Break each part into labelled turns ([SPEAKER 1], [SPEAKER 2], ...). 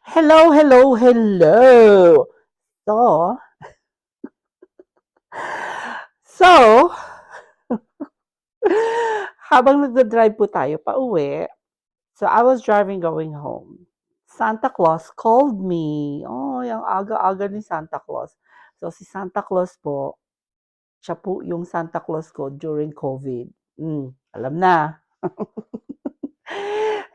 [SPEAKER 1] Hello, hello, hello. So, so, habang nagda-drive po tayo pauwi, so I was driving going home. Santa Claus called me. Oh, yung aga-aga ni Santa Claus. So, si Santa Claus po, siya po yung Santa Claus ko during COVID. Alam na.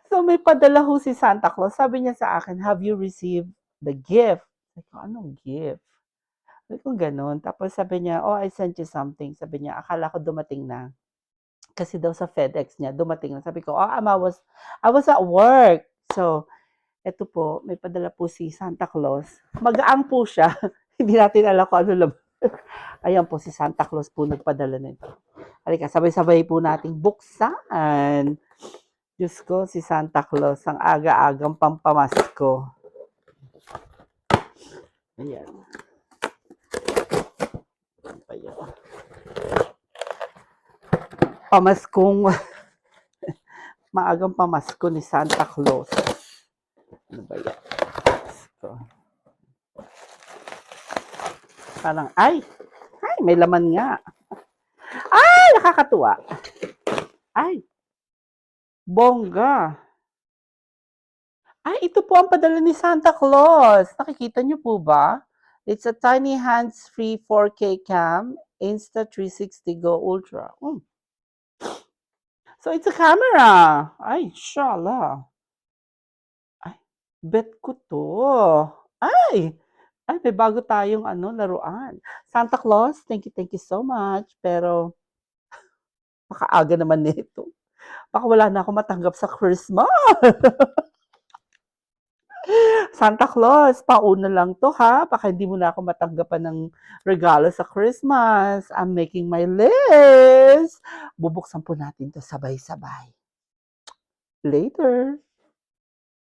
[SPEAKER 1] So, may padala ho si Santa Claus. Sabi niya sa akin, have you received the gift? Sabi ko, anong gift? Sabi ko, ganun. Tapos sabi niya, oh, I sent you something. Sabi niya, akala ko dumating na. Kasi daw sa FedEx niya, dumating na. Sabi ko, oh, I was at work. So, eto po, may padala po si Santa Claus. Magaang po siya. Hindi natin alam kung ano lang. Ayan po, si Santa Claus po nagpadala nito. Halika, sabay-sabay po nating buksan. Diyos ko, si Santa Claus, ang aga-agang pampamasko. Ayan. Ayan. Pamaskong, maagang pamasko ni Santa Claus. Ano ba yan? So, parang, ay, may laman nga. Ay, nakakatuwa. Ay, bongga. Ay, ito po ang padala ni Santa Claus. Nakikita niyo po ba? It's a tiny hands-free 4K cam, Insta360 Go Ultra. So, it's a camera. Ay, inshallah. Ay, bet ko to. Ay, may bago tayong laruan. Santa Claus, thank you so much. Pero, pakaaga naman nito. Baka wala na ako matanggap sa Christmas. Santa Claus, pauna lang to ha. Baka hindi mo na ako matanggapan ng regalo sa Christmas. I'm making my list. Bubuksan po natin to sabay-sabay. Later.